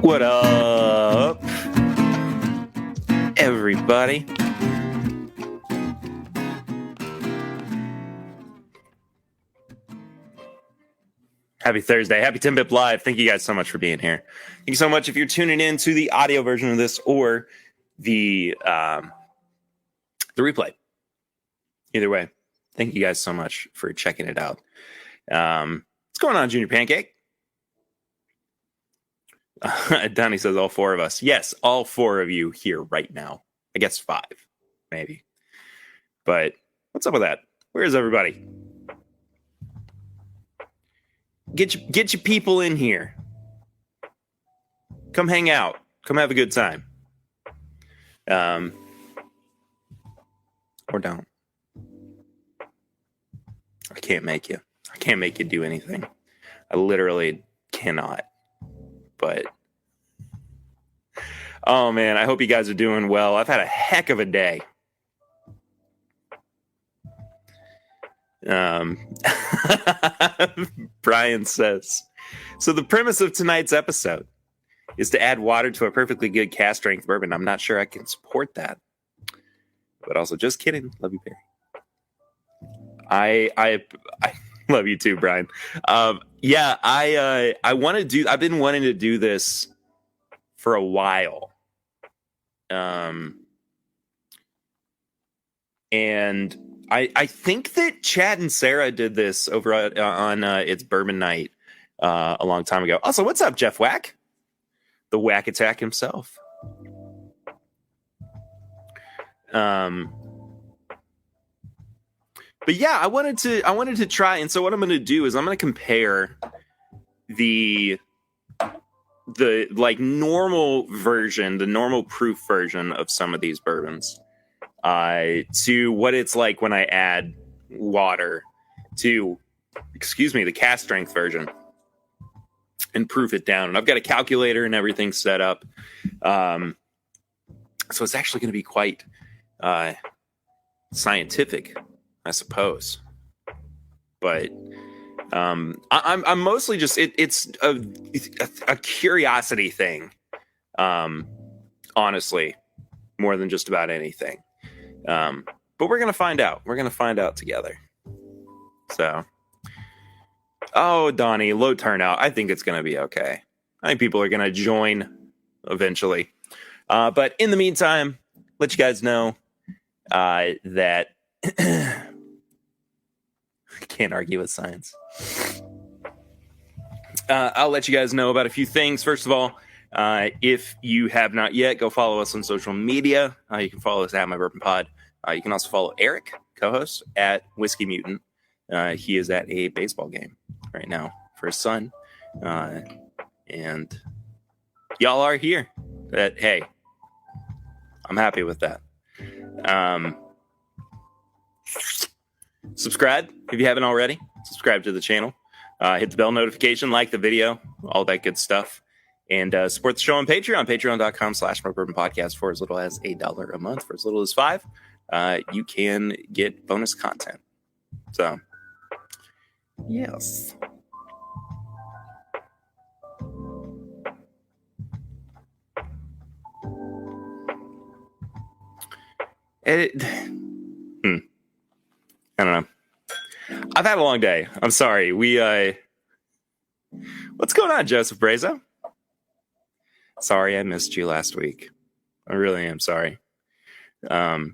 What up, everybody? Happy Thursday. Happy TIMBP Live. Thank you guys so much for being here. Thank you so much if you're tuning in to the audio version of this or the replay. Either way, thank you guys so much for checking it out. What's going on, Junior Pancake? Donnie says all four of us. Yes, all four of you here right now. I guess five, maybe. But what's up with that? Where is everybody? Get your people in here. Come hang out. Come have a good time. Or don't. I can't make you. I can't make you do anything. I literally cannot. But oh man, I hope you guys are doing well. I've had a heck of a day. Brian says, so the premise of tonight's episode is to add water to a perfectly good cask strength bourbon. I'm not sure I can support that, but also just kidding. Love you, Perry. I love you too, Brian. Yeah, I want to do. I've been wanting to do this for a while, and I think that Chad and Sarah did this over on It's Bourbon Night a long time ago. Also, what's up, Jeff Whack? The Whack Attack himself. But yeah, I wanted to try, and so what I'm going to do is I'm going to compare the like normal version, the normal proof version of some of these bourbons to what it's like when I add water to, the cask strength version and proof it down. And I've got a calculator and everything set up. So it's actually going to be quite scientific, I suppose. But I'm mostly just it's a curiosity thing, honestly, more than just about anything. But we're gonna find out. We're gonna find out together. So, oh, Donnie, low turnout. I think it's gonna be okay. I think people are gonna join eventually. But in the meantime, let you guys know that can't argue with science. I'll let you guys know about a few things. First of all, if you have not yet, go follow us on social media. You can follow us at My Bourbon Pod. You can also follow Eric, co-host, at Whiskey Mutant. He is at a baseball game right now for his son. And y'all are here. Hey, I'm happy with that. Subscribe if you haven't already. Subscribe to the channel. Hit the bell notification, like the video, all that good stuff. And support the show on Patreon, patreon.com/MyBourbonPodcast for as little as $1 a month. For as little as $5, you can get bonus content. So, yes. I don't know. I've had a long day. I'm sorry. What's going on, Joseph Brazo? Sorry I missed you last week. I really am sorry. I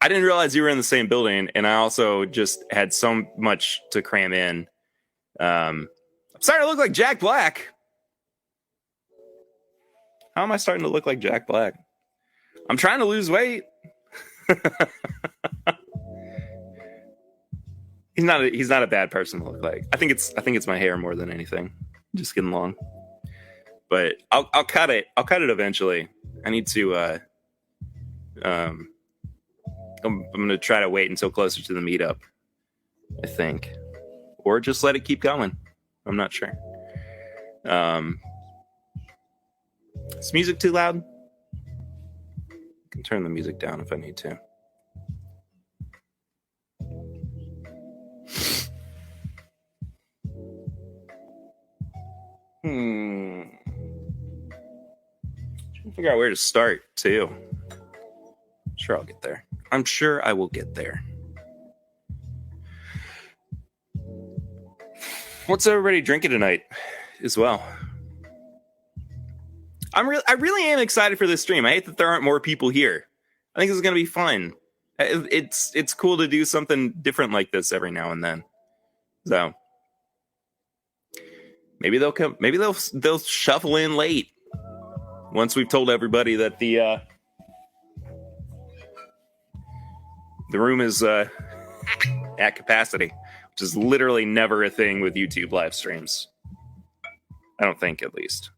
didn't realize you were in the same building, and I also just had so much to cram in. I'm starting to look like Jack Black. How am I starting to look like Jack Black? I'm trying to lose weight. He's not a bad person to look like. I think it's my hair more than anything. Just getting long. But I'll cut it. I'll cut it eventually. I need to I'm gonna try to wait until closer to the meetup, I think. Or just let it keep going. I'm not sure. Is music too loud? I can turn the music down if I need to. Figure out where to start, too. Sure, I'll get there. I'm sure I will get there. What's everybody drinking tonight as well? I really am excited for this stream. I hate that there aren't more people here. I think this is going to be fun. It's cool to do something different like this every now and then. So maybe they'll come. Maybe they'll shuffle in late once we've told everybody that the room is at capacity, which is literally never a thing with YouTube live streams. I don't think, at least.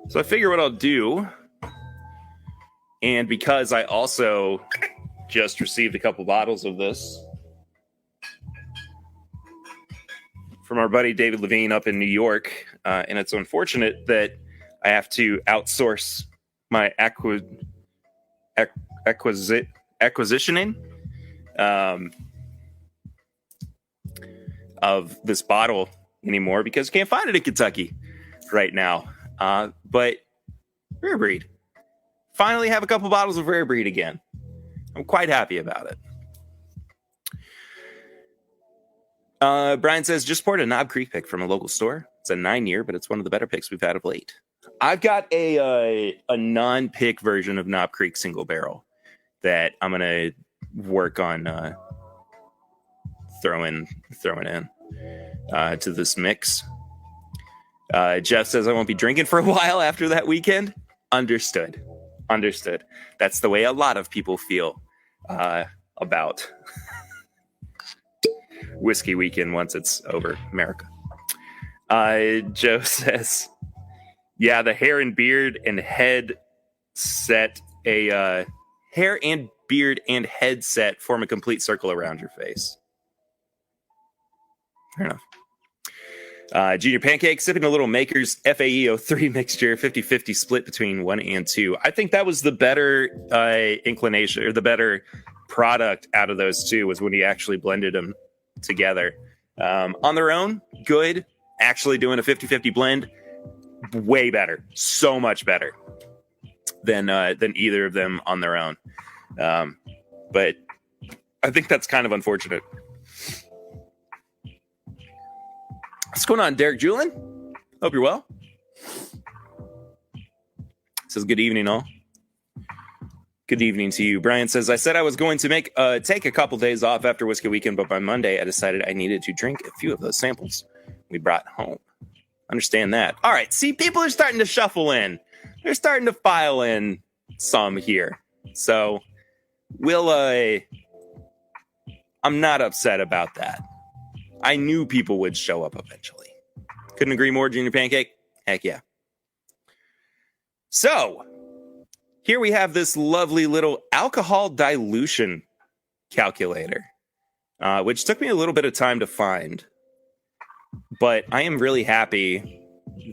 So I figure what I'll do, and because I also just received a couple bottles of this from our buddy David Levine up in New York, and it's unfortunate that I have to outsource my acquisitioning of this bottle anymore because I can't find it in Kentucky right now. But Rare Breed. Finally have a couple bottles of Rare Breed again. I'm quite happy about it. Brian says, just poured a Knob Creek pick from a local store. It's a 9-year, but it's one of the better picks we've had of late. I've got a non-pick version of Knob Creek single barrel that I'm going to work on throwing in to this mix. Jeff says I won't be drinking for a while after that weekend. Understood. That's the way a lot of people feel about whiskey weekend once it's over. America. Joe says, yeah, the hair and beard and head set hair and beard and headset form a complete circle around your face. Fair enough. Junior Pancake, sipping a little Maker's FAE03 mixture, 50-50 split between 1 and 2. I think that was the better inclination, or the better product out of those two, was when he actually blended them together. On their own, good. Actually doing a 50-50 blend, way better. So much better than either of them on their own. But I think that's kind of unfortunate. What's going on, Derek Julin? Hope you're well. Says good evening, all. Good evening to you. Brian says, I said I was going to take a couple days off after Whiskey Weekend, but by Monday I decided I needed to drink a few of those samples we brought home. Understand that. All right, see, people are starting to shuffle in. They're starting to file in some here. So we'll I'm not upset about that. I knew people would show up eventually. Couldn't agree more, Junior Pancake. Heck yeah. So, here we have this lovely little alcohol dilution calculator, which took me a little bit of time to find. But I am really happy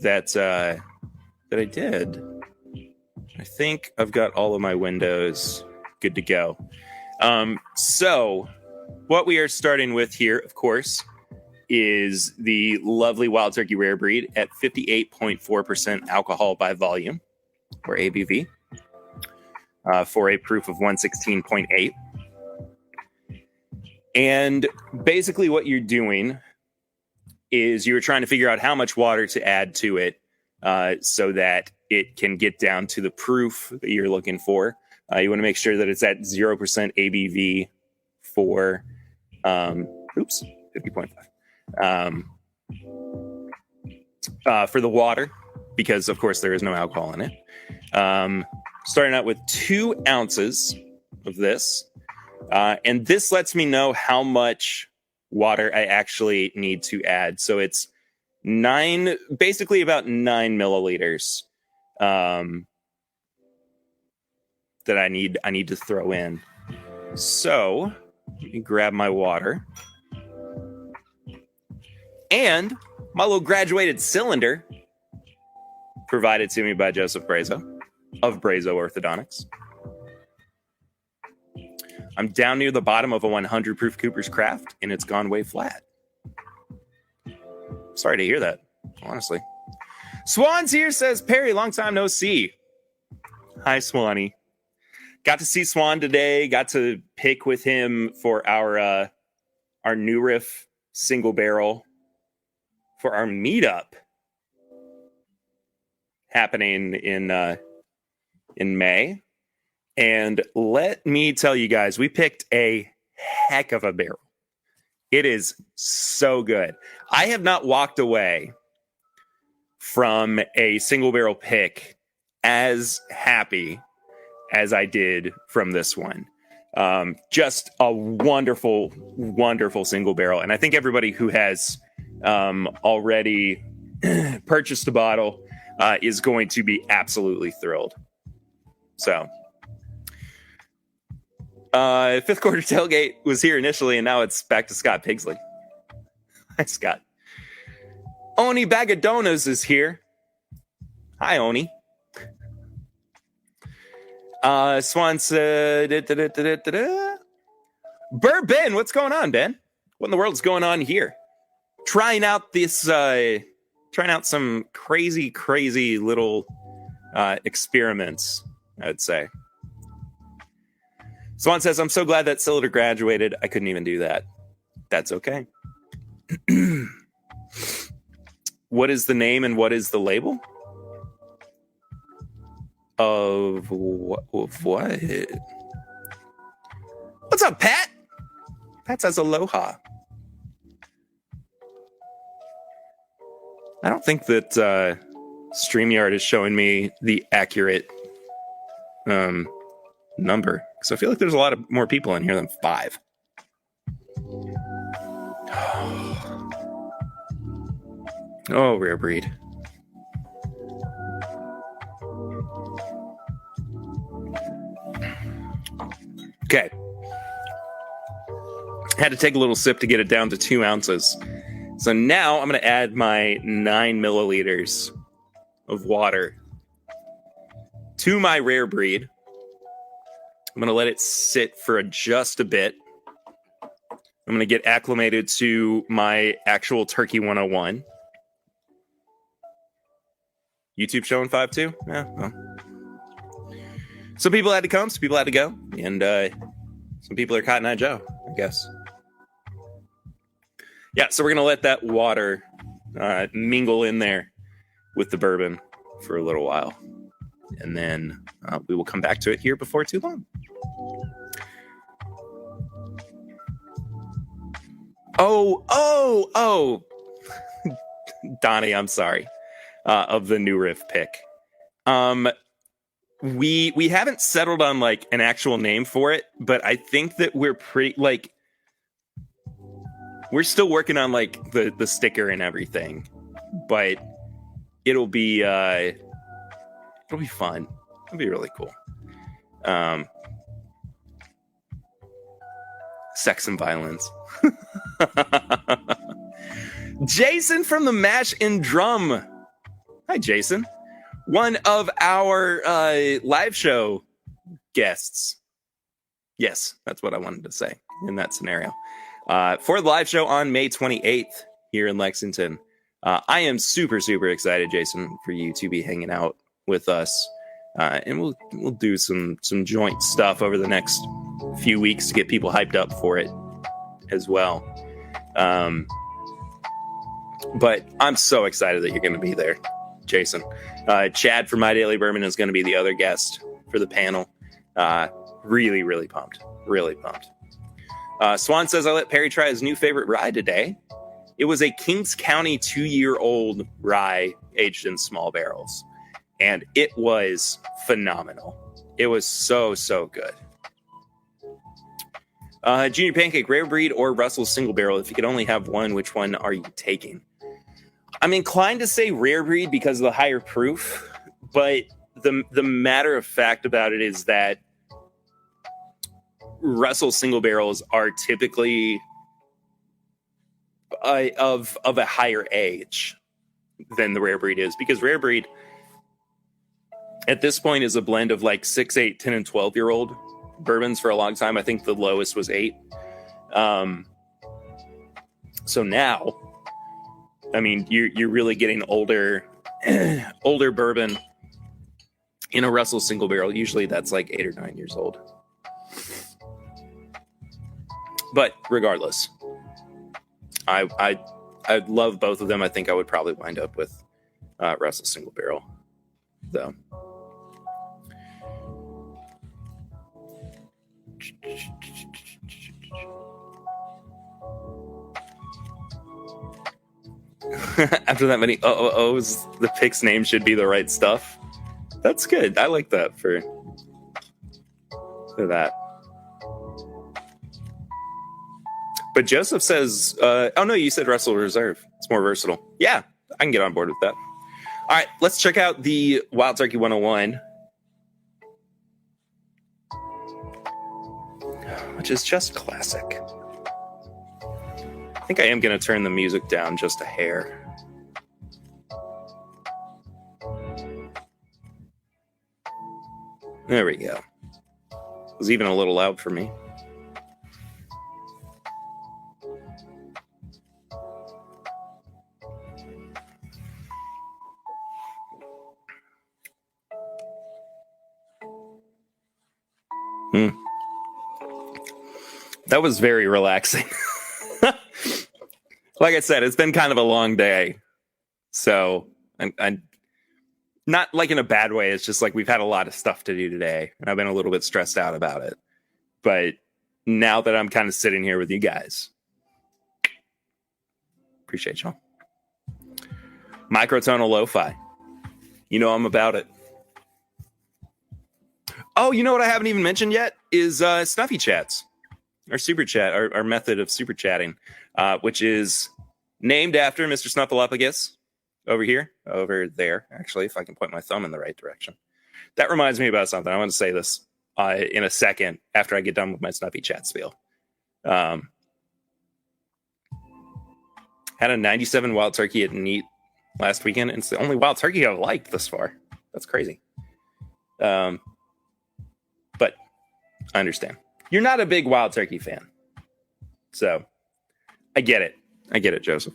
that I did. I think I've got all of my windows good to go. So, what we are starting with here, of course, is the lovely Wild Turkey Rare Breed at 58.4% alcohol by volume, or ABV, for a proof of 116.8. And basically what you're doing is you're trying to figure out how much water to add to it so that it can get down to the proof that you're looking for. You want to make sure that it's at 0% ABV for 50.5. For the water, because of course there is no alcohol in it. Starting out with 2 ounces of this, and this lets me know how much water I actually need to add. So it's basically about 9 milliliters that I need to throw in. So let me grab my water. And my little graduated cylinder provided to me by Joseph Brazo of Brazo Orthodontics. I'm down near the bottom of a 100 proof Cooper's Craft, and it's gone way flat. Sorry to hear that, honestly. Swan's here, says Perry. Long time no see. Hi, Swanee. Got to see Swan today. Got to pick with him for our New Riff single barrel for our meetup happening in May. And let me tell you guys, we picked a heck of a barrel. It is so good. I have not walked away from a single barrel pick as happy as I did from this one. Just a wonderful, wonderful single barrel. And I think everybody who has already purchased a bottle is going to be absolutely thrilled. So, fifth quarter tailgate was here initially, and now it's back to Scott Pigsley. Hi, Scott. Oni Bagadonas is here. Hi, Oni. Swan said, Bourbon, what's going on, Ben? What in the world is going on here? Trying out some crazy little experiments, I would say. Swan says, I'm so glad that Cylinder graduated. I couldn't even do that. That's okay. What is the name and what is the label? Of what? What's up, Pat? Pat says aloha. I don't think that StreamYard is showing me the accurate number. So I feel like there's a lot of more people in here than 5. Oh, rare breed. Okay. Had to take a little sip to get it down to 2 ounces. So now I'm going to add my 9 milliliters of water to my rare breed. I'm going to let it sit for just a bit. I'm going to get acclimated to my actual Turkey 101. YouTube showing 5.2? Yeah, well. Some people had to come, some people had to go. And some people are Cotton Eye Joe, I guess. Yeah, so we're going to let that water mingle in there with the bourbon for a little while. And then we will come back to it here before too long. Oh. Donnie, I'm sorry. Of the New Riff pick. We haven't settled on like an actual name for it, but I think that we're pretty like we're still working on like the sticker and everything. But it'll be fun. It'll be really cool. Sex and violence. Jason from the Mash and Drum. Hi, Jason. One of our live show guests. Yes, that's what I wanted to say in that scenario. For the live show on May 28th here in Lexington. I am super excited, Jason, for you to be hanging out with us. And we'll do some joint stuff over the next few weeks to get people hyped up for it as well. But I'm so excited that you're going to be there, Jason. Chad from My Daily Bourbon is going to be the other guest for the panel. Really pumped. Really pumped. Swan says, I let Perry try his new favorite rye today. It was a Kings County 2-year-old rye aged in small barrels. And it was phenomenal. It was so good. Junior Pancake, rare breed or Russell single barrel? If you could only have one, which one are you taking? I'm inclined to say rare breed because of the higher proof, but the matter of fact about it is that Russell single barrels are typically of a higher age than the rare breed is, because rare breed at this point is a blend of like 6, 8, 10, and 12-year-old bourbons for a long time. I think the lowest was 8. So now, I mean, you're really getting older older bourbon in a Russell single barrel. Usually that's like 8 or 9 years old. But regardless, I love both of them. I think I would probably wind up with Russell single barrel, though. After that many O's, the pick's name should be the right stuff. That's good. I like that for that. But Joseph says, oh no, you said Russell Reserve. It's more versatile. Yeah, I can get on board with that. All right, let's check out the Wild Turkey 101, which is just classic. I think I am going to turn the music down just a hair. There we go. It was even a little loud for me. That was very relaxing. Like I said, it's been kind of a long day. So, I'm not like in a bad way. It's just like we've had a lot of stuff to do today. And I've been a little bit stressed out about it. But now that I'm kind of sitting here with you guys, appreciate y'all. Microtonal lo-fi. You know I'm about it. Oh, you know what I haven't even mentioned yet is Snuffy Chats. Our super chat, our method of super chatting, which is named after Mr. Snuffleupagus over there, actually, if I can point my thumb in the right direction. That reminds me about something. I want to say this in a second after I get done with my Snuffy Chat spiel. Had a 97 Wild Turkey at Neat last weekend, and it's the only Wild Turkey I've liked thus far. That's crazy. But I understand. You're not a big Wild Turkey fan. So I get it, Joseph.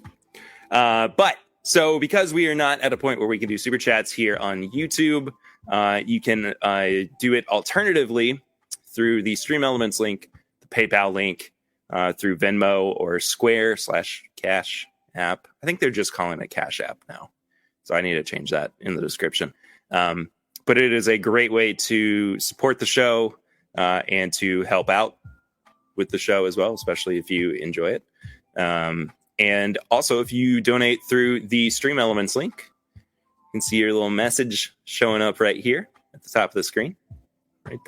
But so because we are not at a point where we can do super chats here on YouTube, you can do it alternatively through the Stream Elements link, the PayPal link, through Venmo or Square / CashApp. I think they're just calling it CashApp now. So I need to change that in the description. But it is a great way to support the show and to help out with the show as well, especially if you enjoy it. And also, if you donate through the Stream Elements link, you can see your little message showing up right here at the top of the screen. Right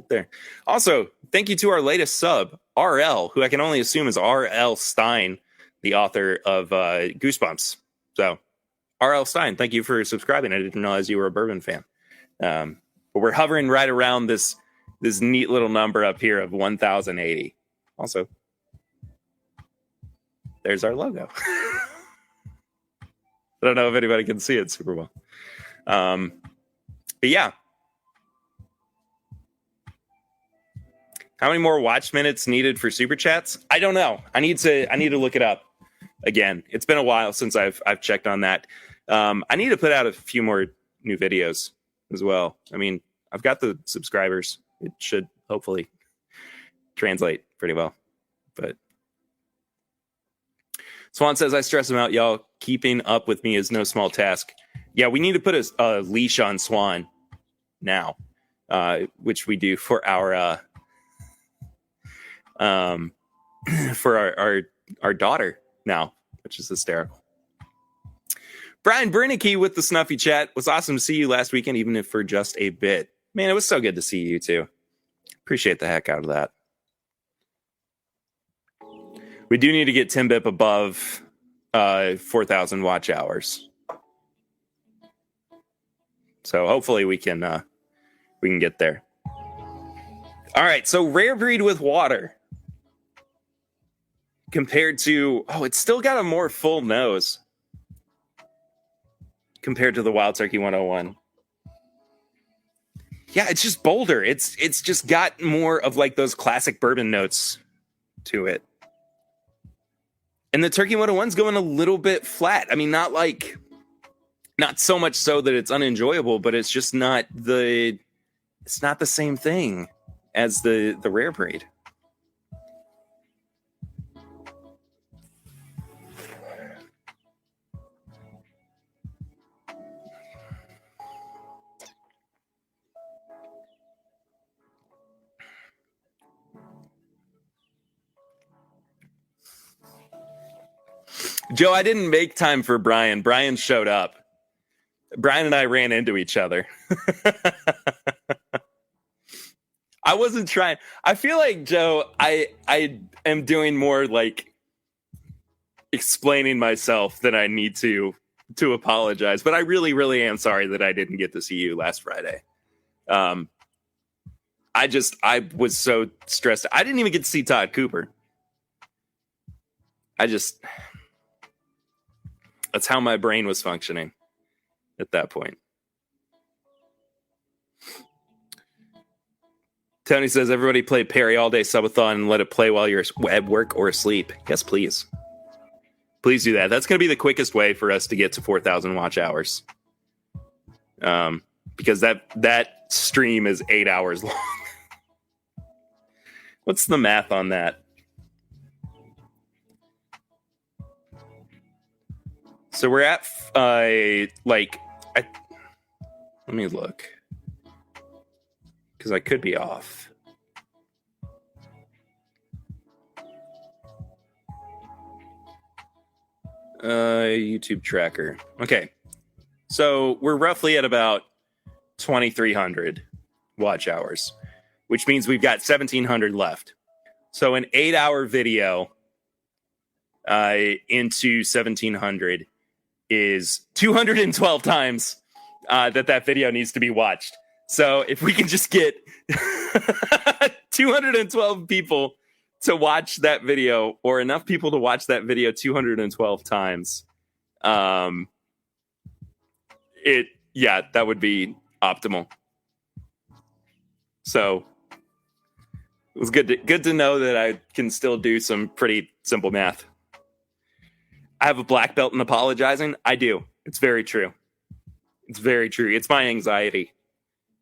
there. Also, thank you to our latest sub, RL, who I can only assume is R.L. Stein, the author of Goosebumps. So, R.L. Stein, thank you for subscribing. I didn't realize you were a bourbon fan. But we're hovering right around this neat little number up here of 1,080. Also, there's our logo. I don't know if anybody can see it super well. But yeah. How many more watch minutes needed for super chats? I don't know. I need to look it up again. It's been a while since I've checked on that. I need to put out a few more new videos as well. I mean, I've got the subscribers. It should hopefully translate pretty well. But Swan says, I stress him out, y'all. Keeping up with me is no small task. Yeah, we need to put a leash on Swan now, which we do for our for our daughter now, which is hysterical. Brian Bernicke with the Snuffy Chat. Was awesome to see you last weekend, even if for just a bit. Man, it was so good to see you too. Appreciate the heck out of that. We do need to get TIMBP above 4,000 watch hours. So hopefully we can get there. All right, so rare breed with water compared to it's still got a more full nose compared to the Wild Turkey 101. Yeah, it's just bolder. It's just got more of like those classic bourbon notes to it. And the Turkey 101's going a little bit flat. I mean, not Not so much so that it's unenjoyable, but it's just not the same thing as the rare breed. Joe, I didn't make time for Brian. Brian showed up. Brian and I ran into each other. I wasn't trying. I feel like, Joe, I am doing more like explaining myself than I need to apologize. But I really, really am sorry that I didn't get to see you last Friday. I was so stressed. I didn't even get to see Todd Cooper. That's how my brain was functioning at that point. Tony says, everybody play Perry All Day Subathon and let it play while you're at work or asleep. Yes, please. Please do that. That's going to be the quickest way for us to get to 4,000 watch hours. Because that stream is 8 hours long. What's the math on that? So we're at let me look, because I could be off. YouTube tracker. Okay, so we're roughly at about 2,300 watch hours, which means we've got 1,700 left. So an 8-hour video into 1,700 is 212 times that video needs to be watched. So if we can just get 212 people to watch that video, or enough people to watch that video 212 times, that would be optimal. So it was good to know that I can still do some pretty simple math. I have a black belt in apologizing. I do. It's very true. It's very true. It's my anxiety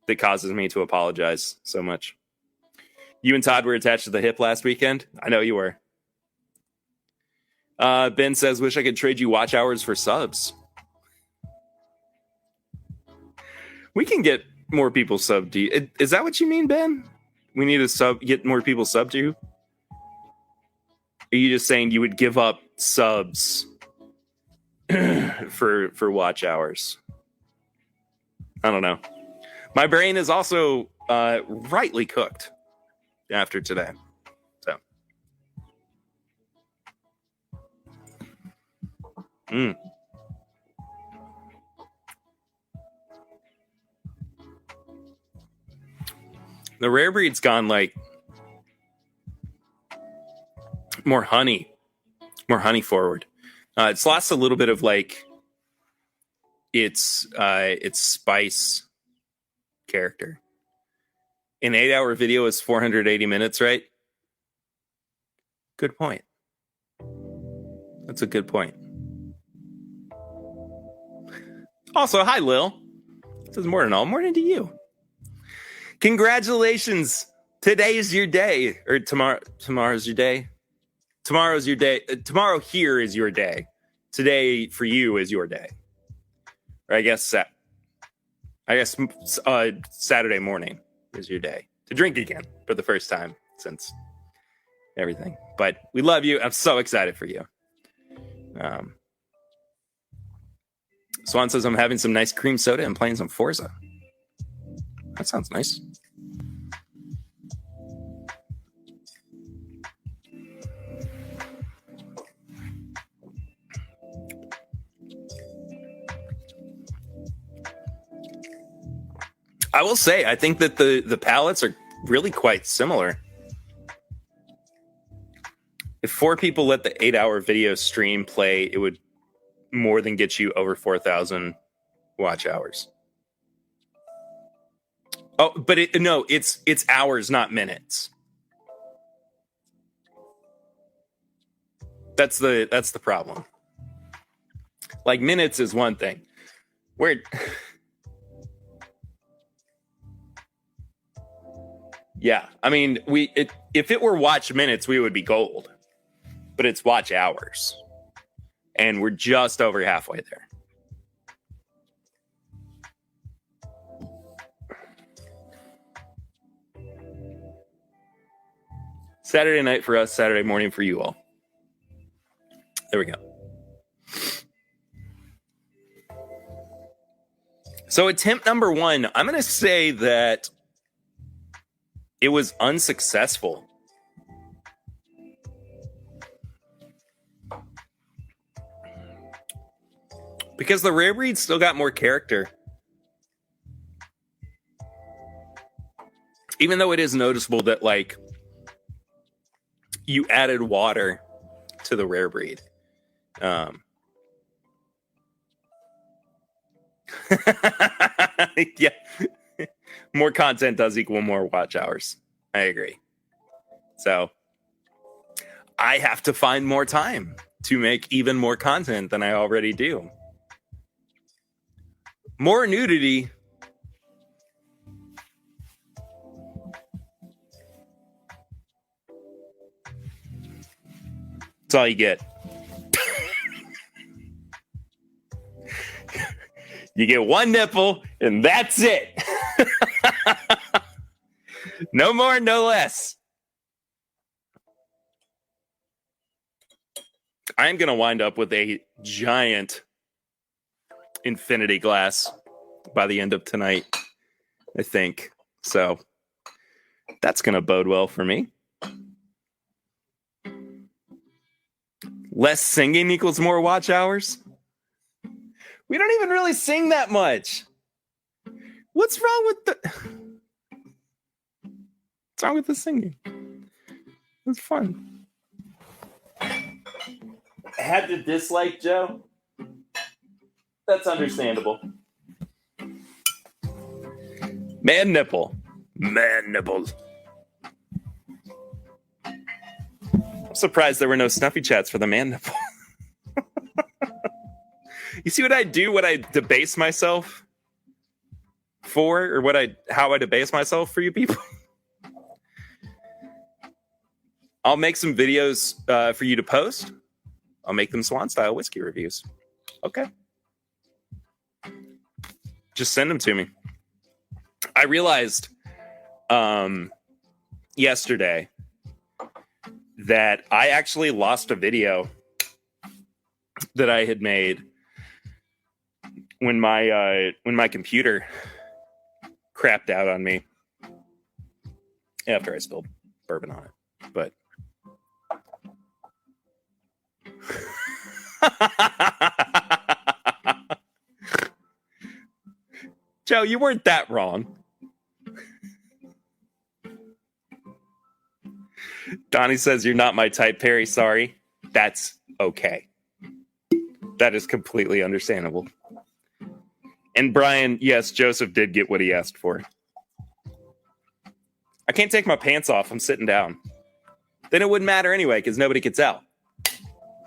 that causes me to apologize so much. You and Todd were attached to the hip last weekend. I know you were. Ben says, wish I could trade you watch hours for subs. We can get more people subbed to you. Is that what you mean, Ben? We need to get more people subbed to you? Are you just saying you would give up subs for watch hours? I don't know. My brain is also rightly cooked after today. So. The rare breed's gone like more honey forward. It's lost a little bit of like its spice character. An 8-hour video is 480 minutes, right? Good point. That's a good point. Also, hi, Lil. This is morning all. Morning to you. Congratulations. Today is your day. Or tomorrow's your day. Tomorrow's your day. Tomorrow here is your day. Today for you is your day. Or I guess Saturday morning is your day to drink again for the first time since everything. But we love you. I'm so excited for you. Swan says, I'm having some nice cream soda and playing some Forza. That sounds nice. I will say, I think that the palettes are really quite similar. If 4 people let the 8-hour video stream play, it would more than get you over 4,000 watch hours. Oh, but it's hours, not minutes. That's the problem. Like minutes is one thing. We're yeah. I mean, if it were watch minutes, we would be gold, but it's watch hours, and we're just over halfway there. Saturday night for us, Saturday morning for you all. There we go. So attempt number 1, I'm going to say that it was unsuccessful. Because the rare breed still got more character. Even though it is noticeable that, like, you added water to the rare breed. Yeah. More content does equal more watch hours. I agree. So I have to find more time to make even more content than I already do. More nudity. That's all you get. You get one nipple, and that's it. No more, no less. I'm going to wind up with a giant infinity glass by the end of tonight, I think. So that's going to bode well for me. Less singing equals more watch hours. We don't even really sing that much. What's wrong with the singing? It's fun. I had to dislike Joe. That's understandable. Man nipple. Man nipples. I'm surprised there were no snuffy chats for the man nipple. You see what I do when I debase myself for, or how I debase myself for you people? I'll make some videos for you to post. I'll make them Swan style whiskey reviews. Okay. Just send them to me. I realized yesterday that I actually lost a video that I had made when my computer crapped out on me after I spilled bourbon on it. But Joe, you weren't that wrong. Donnie says you're not my type, Perry. Sorry. That's okay. That is completely understandable. And Brian, yes, Joseph did get what he asked for. I can't take my pants off. I'm sitting down. Then it wouldn't matter anyway, because nobody could tell.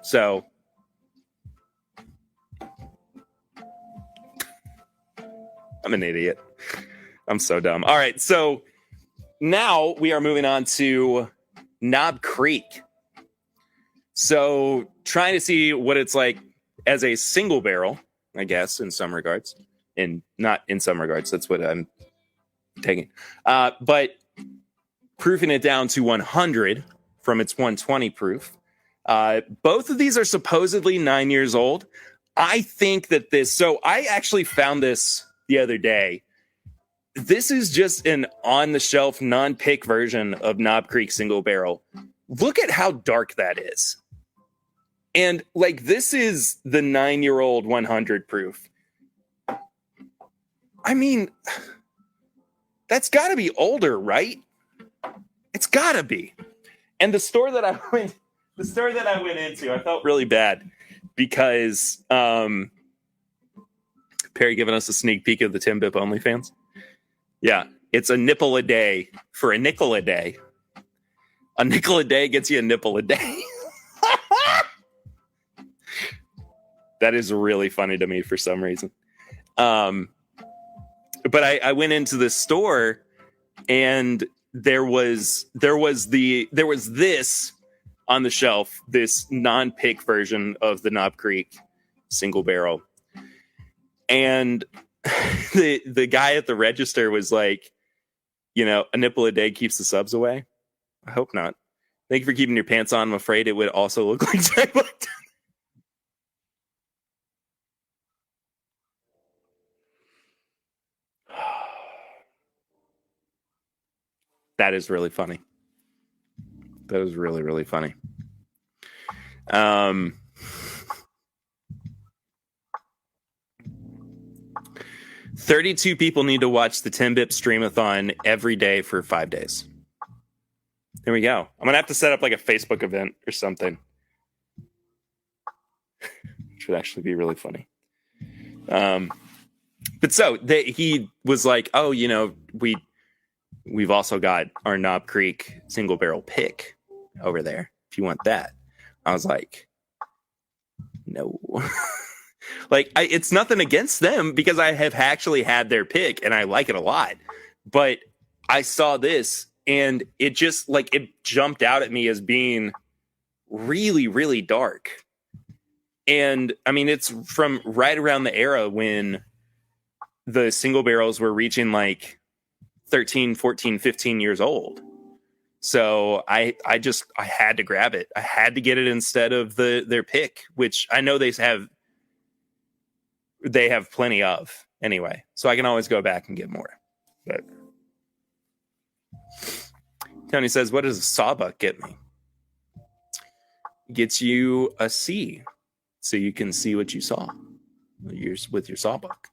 So I'm an idiot. I'm so dumb. All right, so now we are moving on to Knob Creek. So trying to see what it's like as a single barrel, I guess, in some regards. And not in some regards, that's what I'm taking. But proofing it down to 100 from its 120 proof. Both of these are supposedly 9 years old. I think that so I actually found this the other day. This is just an on-the-shelf, non-pick version of Knob Creek single barrel. Look at how dark that is. And, like, this is the 9-year-old 100 proof. I mean, that's got to be older, right? It's got to be. And the store that I went into, I felt really bad because Perry giving us a sneak peek of the TIMBP OnlyFans. Yeah, it's a nipple a day for a nickel a day. A nickel a day gets you a nipple a day. That is really funny to me for some reason. But I went into the store and there was this on the shelf, this non-pick version of the Knob Creek single barrel. And the guy at the register was like, a nipple a day keeps the subs away. I hope not. Thank you for keeping your pants on. I'm afraid it would also look like Jack Black. That is really funny. That was really, really funny. 32 people need to watch the TIMBP streamathon every day for 5 days. There we go. I'm going to have to set up like a Facebook event or something. Which would actually be really funny. But so he was like, oh, we've also got our Knob Creek single barrel pick over there if you want that. I was like, no. It's nothing against them because I have actually had their pick and I like it a lot. But I saw this and it just it jumped out at me as being really, really dark. And I mean, it's from right around the era when the single barrels were reaching 13, 14, 15 years old. So I had to grab it. I had to get it instead of their pick, which I know they have plenty of anyway. So I can always go back and get more. But Tony says, what does a sawbuck get me? It gets you a C, so you can see what you saw with your sawbuck.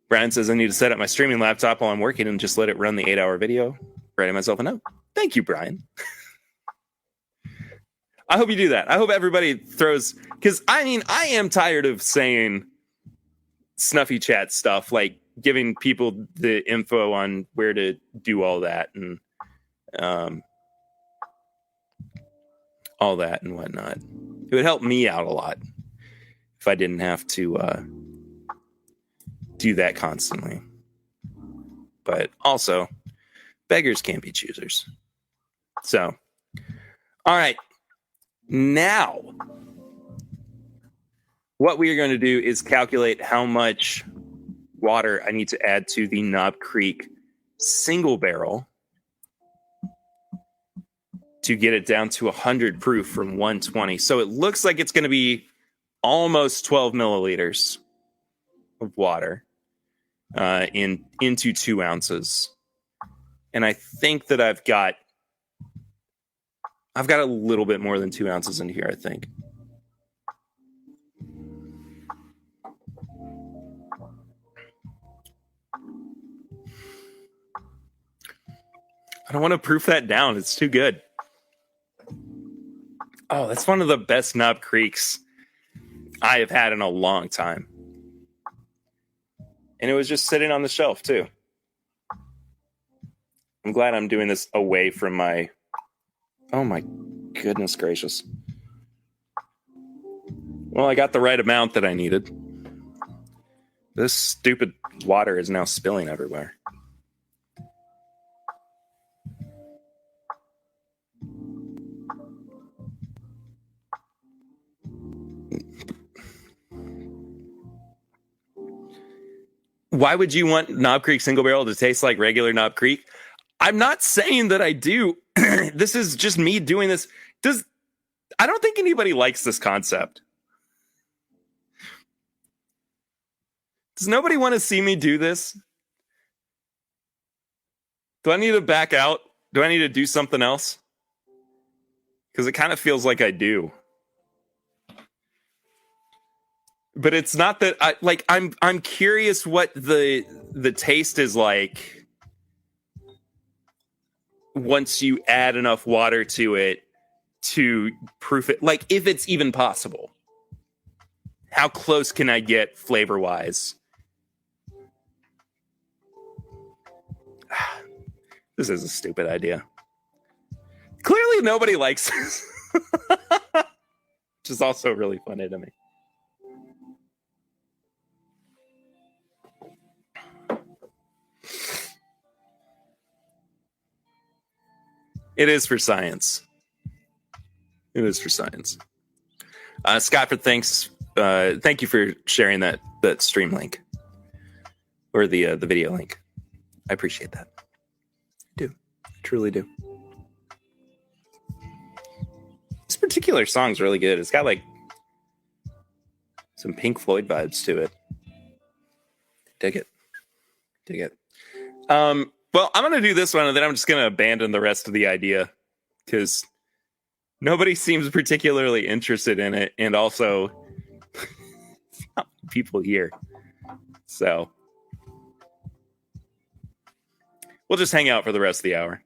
Brian says, I need to set up my streaming laptop while I'm working and just let it run the 8-hour video. Writing myself a note. Thank you, Brian. I hope you do that. I hope everybody throws... Because, I mean, I am tired of saying snuffy chat stuff, giving people the info on where to do all that and all that and whatnot. It would help me out a lot if I didn't have to do that constantly. But also, beggars can't be choosers. So, all right. Now, what we are going to do is calculate how much water I need to add to the Knob Creek single barrel to get it down to 100 proof from 120. So it looks like it's going to be almost 12 milliliters of water into 2 ounces. And I think that I've got a little bit more than 2 ounces in here, I think. I don't want to proof that down. It's too good. Oh, that's one of the best Knob Creeks I have had in a long time. And it was just sitting on the shelf, too. I'm glad I'm doing this away from my... Oh, my goodness gracious. Well, I got the right amount that I needed. This stupid water is now spilling everywhere. Why would you want Knob Creek single barrel to taste like regular Knob Creek? I'm not saying that I do. This is just me doing this. I don't think anybody likes this concept. Does nobody want to see me do this? Do I need to back out? Do I need to do something else? Because it kind of feels like I do. But it's not that I'm curious what the taste is like once you add enough water to it to proof it, if it's even possible. How close can I get flavor-wise? This is a stupid idea. Clearly nobody likes this. Which is also really funny to me. It is for science. It is for science. Scott, thank you for sharing that stream link or the video link. I appreciate that. I do. I truly do. This particular song's really good. It's got like some Pink Floyd vibes to it. Dig it. Well, I'm going to do this one, and then I'm just going to abandon the rest of the idea because nobody seems particularly interested in it, and also not people here. So we'll just hang out for the rest of the hour.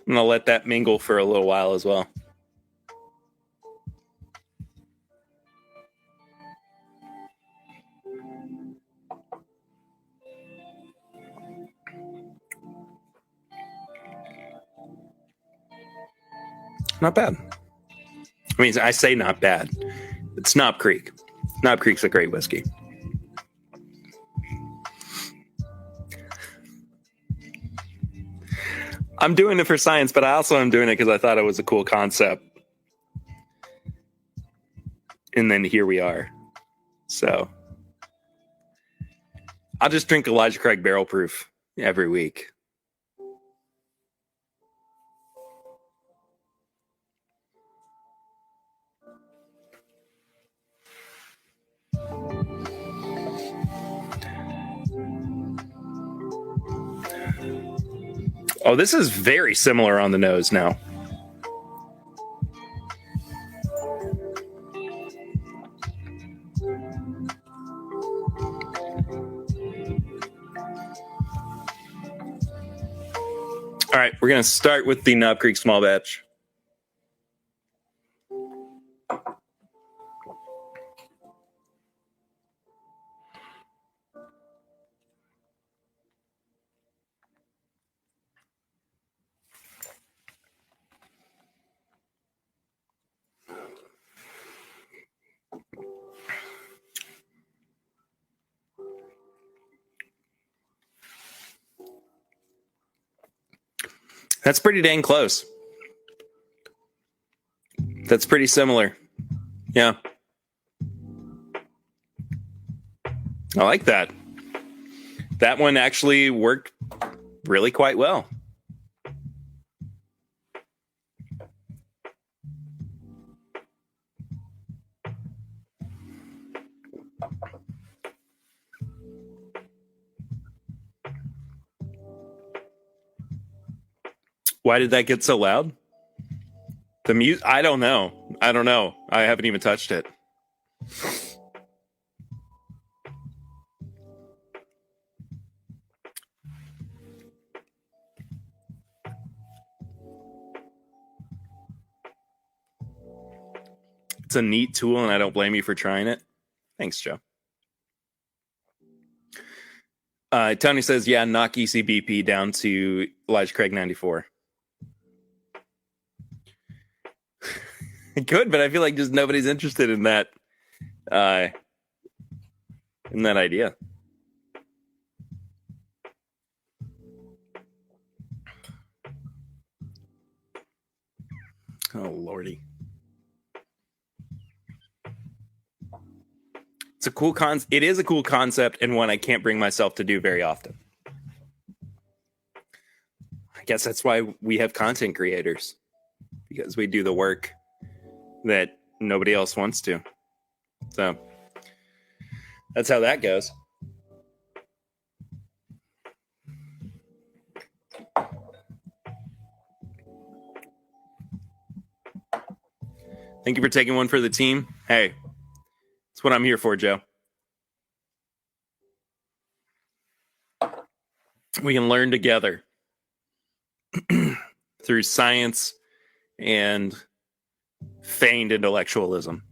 I'm going to let that mingle for a little while as well. Not bad. I mean, I say not bad. It's Knob Creek. Knob Creek's a great whiskey. I'm doing it for science, but I also am doing it because I thought it was a cool concept. And then here we are. So I'll just drink Elijah Craig Barrel Proof every week. Oh, this is very similar on the nose now. All right, we're going to start with the Knob Creek small batch. That's pretty dang close. That's pretty similar. Yeah. I like that. That one actually worked really quite well. Why did that get so loud? The music? I don't know. I haven't even touched it. It's a neat tool, and I don't blame you for trying it. Thanks, Joe. Tony says, yeah, knock ECBP down to Elijah Craig 94. Good, but I feel like just nobody's interested in that idea. Oh, Lordy. It is a cool concept, and one I can't bring myself to do very often. I guess that's why we have content creators, because we do the work that nobody else wants to. So that's how that goes. Thank you for taking one for the team. Hey, that's what I'm here for, Joe. We can learn together through science and feigned intellectualism.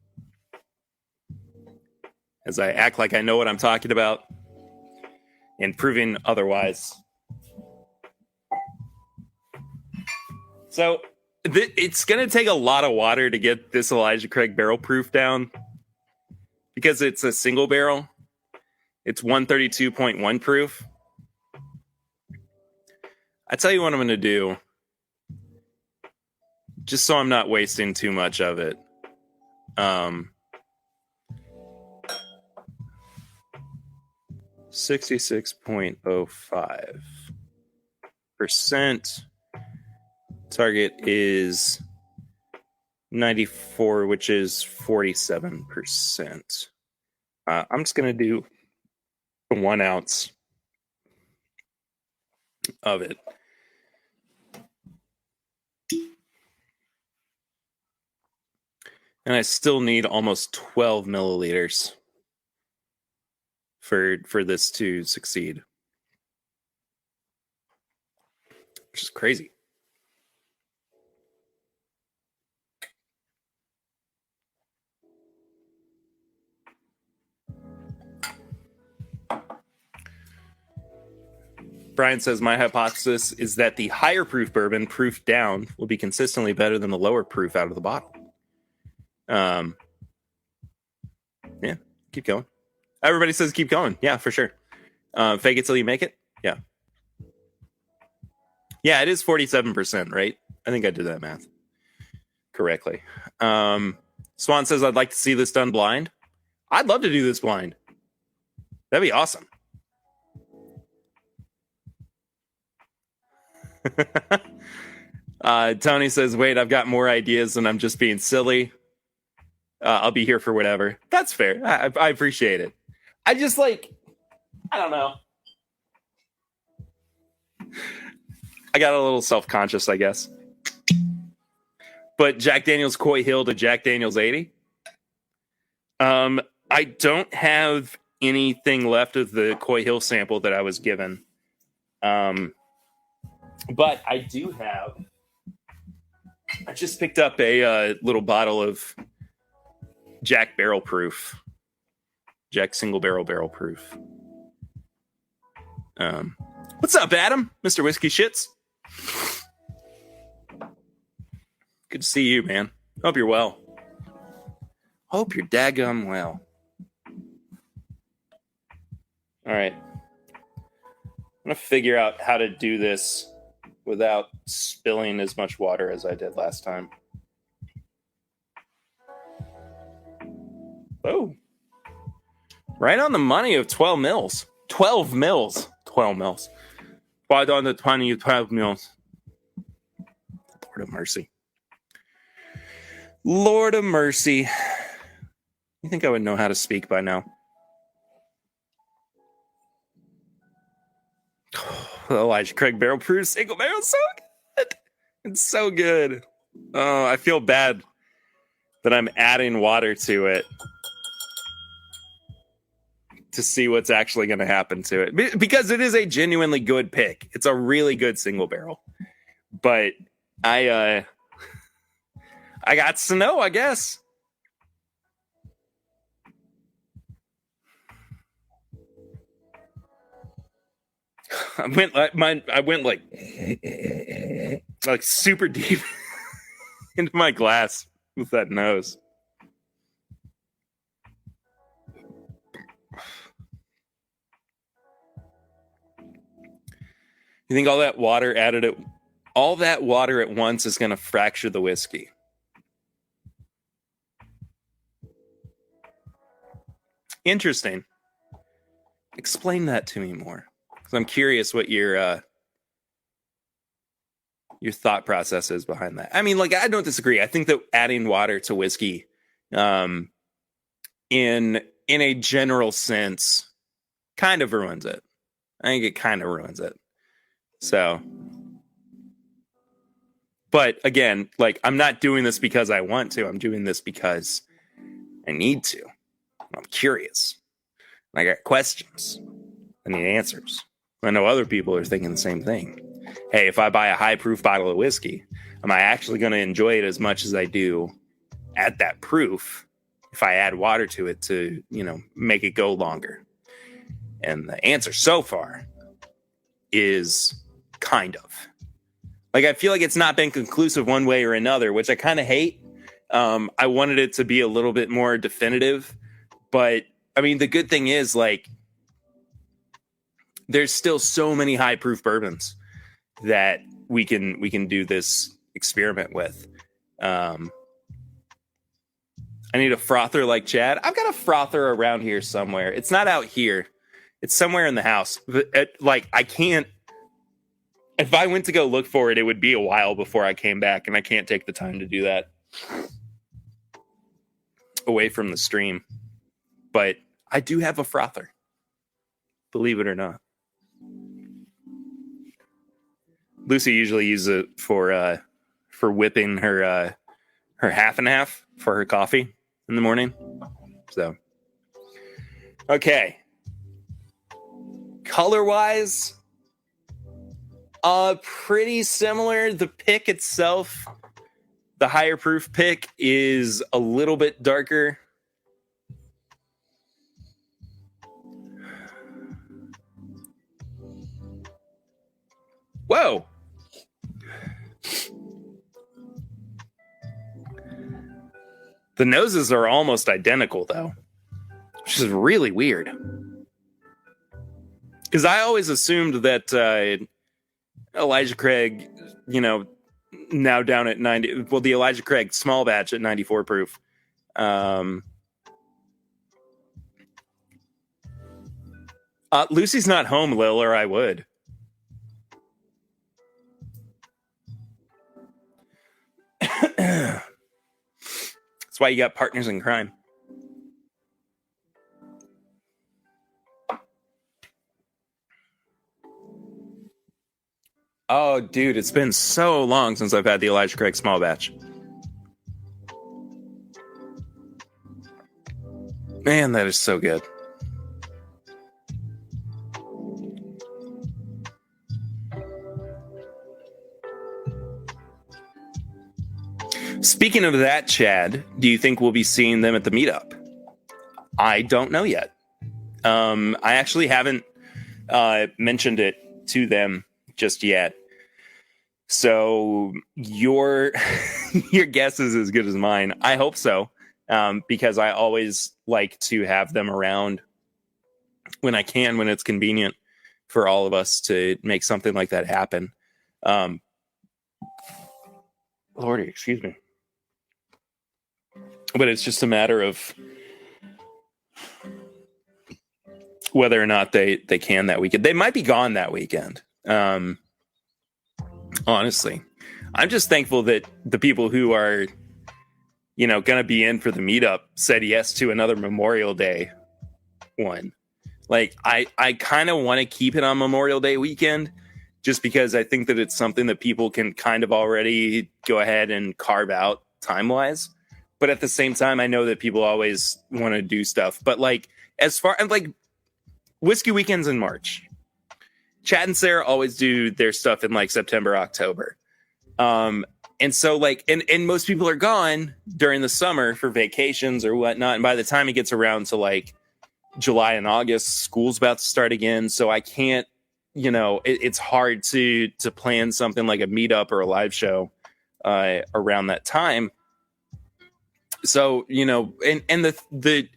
As I act like I know what I'm talking about and proving otherwise. So it's going to take a lot of water to get this Elijah Craig barrel proof down, because it's a single barrel, it's 132.1 proof. I tell you what I'm going to do, just so I'm not wasting too much of it. 66.05%. Target is 94, which is 47%. I'm just going to do 1 ounce of it. And I still need almost 12 milliliters for this to succeed, which is crazy. Brian says, my hypothesis is that the higher proof bourbon, proof down, will be consistently better than the lower proof out of the bottle. Yeah, keep going. Everybody says keep going. Yeah, for sure. Fake it till you make it. Yeah. Yeah, it is 47%, right? I think I did that math correctly. Swan says, I'd like to see this done blind. I'd love to do this blind. That'd be awesome. Tony says, wait, I've got more ideas and I'm just being silly. I'll be here for whatever. That's fair. I appreciate it. I just I don't know. I got a little self-conscious, I guess. But Jack Daniel's Coy Hill to Jack Daniel's 80. I don't have anything left of the Coy Hill sample that I was given. But I do have. I just picked up a little bottle of Jack Barrel Proof. Jack Single Barrel Proof. What's up, Adam? Mr. Whiskey Shits. Good to see you, man. Hope you're well. Hope you're daggum well. All right. I'm going to figure out how to do this without spilling as much water as I did last time. Oh. Right on the money of 12 mils. 12 mils. 12 mils. Right on the 12 mils. Lord of mercy. Lord of mercy. You think I would know how to speak by now? Elijah Craig Barrel Proof Single Barrel, so good. It's so good. Oh, I feel bad that I'm adding water to it to see what's actually going to happen to it, because it is a genuinely good pick. It's a really good single barrel, but I got to know, I guess. I went like super deep into my glass with that nose. You think all that water at once is going to fracture the whiskey? Interesting. Explain that to me more, because I'm curious what your thought process is behind that. I mean, I don't disagree. I think that adding water to whiskey, in a general sense, kind of ruins it. I think it kind of ruins it. So, but again, I'm not doing this because I want to. I'm doing this because I need to. I'm curious. I got questions. I need answers. I know other people are thinking the same thing. Hey, if I buy a high proof bottle of whiskey, am I actually going to enjoy it as much as I do at that proof if I add water to it to, make it go longer? And the answer so far is kind of. I feel like it's not been conclusive one way or another, which I kind of hate. I wanted it to be a little bit more definitive, But I mean, the good thing is, like, there's still so many high proof bourbons that we can do this experiment with. I need a frother like Chad. I've got a frother around here somewhere. It's not out here. It's somewhere in the house. But I can't. If I went to go look for it, it would be a while before I came back, and I can't take the time to do that away from the stream. But I do have a frother, believe it or not. Lucy usually uses it for whipping her half and half for her coffee in the morning. So, okay. Color-wise, pretty similar. The pick itself, the higher proof pick, is a little bit darker. Whoa. The noses are almost identical, though, which is really weird. Because I always assumed that Elijah Craig, now down at 90, well, the Elijah Craig small batch at 94 proof. Lucy's not home, Lil, or I would. That's why you got partners in crime. Oh, dude, it's been so long since I've had the Elijah Craig small batch. Man, that is so good. Speaking of that, Chad, do you think we'll be seeing them at the meetup? I don't know yet. I actually haven't mentioned it to them just yet. So your guess is as good as mine. I hope so, because I always like to have them around when I can, when it's convenient for all of us to make something like that happen. Lordy, excuse me. But it's just a matter of whether or not they can that weekend. They might be gone that weekend. Honestly, I'm just thankful that the people who are, going to be in for the meetup said yes to another Memorial Day one. Like, I kind of want to keep it on Memorial Day weekend just because I think that it's something that people can kind of already go ahead and carve out time-wise. But at the same time, I know that people always want to do stuff. But as far as whiskey weekends in March, Chad and Sarah always do their stuff in September, October. And so and most people are gone during the summer for vacations or whatnot. And by the time it gets around to July and August, school's about to start again. So I can't, it's hard to plan something like a meetup or a live show around that time. So, and the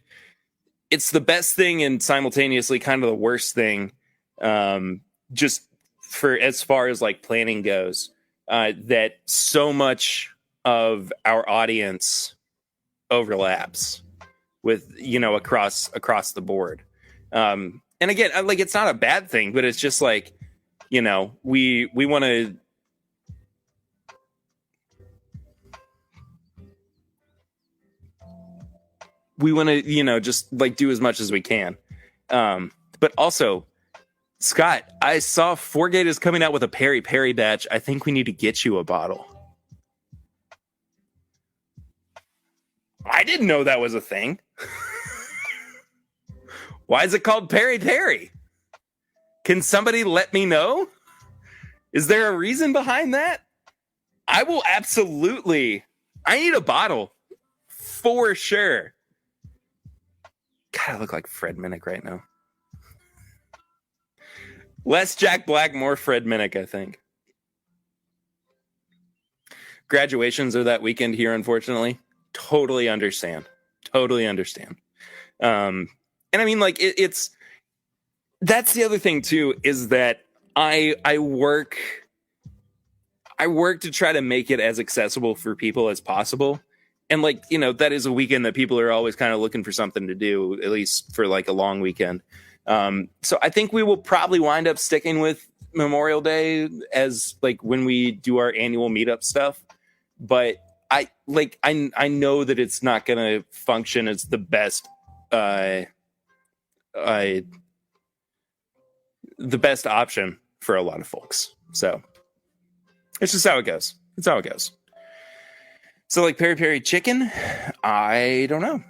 it's the best thing and simultaneously kind of the worst thing, just for as far as planning goes, that so much of our audience overlaps with, across the board. And again, it's not a bad thing, but it's just we want to, just do as much as we can. But also, Scott, I saw Fourgate is coming out with a Peri Peri batch. I think we need to get you a bottle. I didn't know that was a thing. Why is it called Peri Peri? Can somebody let me know? Is there a reason behind that? I will absolutely. I need a bottle for sure. God, I look like Fred Minnick right now. Less Jack Black, more Fred Minnick, I think. Graduations are that weekend here, unfortunately. Totally understand. And I mean, like it's that's the other thing too, is that I work to try to make it as accessible for people as possible. And like, that is a weekend that people are always kind of looking for something to do, at least for like a long weekend. So I think we will probably wind up sticking with Memorial Day as like when we do our annual meetup stuff. But I know that it's not going to function as the best, the best option for a lot of folks. So it's just how it goes. It's how it goes. So like peri peri chicken, I don't know.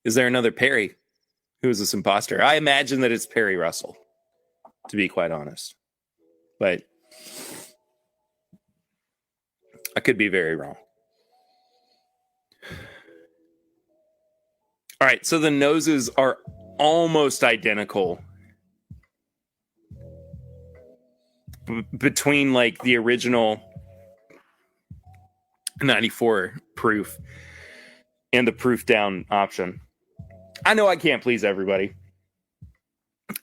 Is there another Perry who is this imposter? I imagine that it's Perry Russell, to be quite honest. But I could be very wrong. All right, so the noses are almost identical between like the original 94 proof and the proof down option. I know I can't please everybody.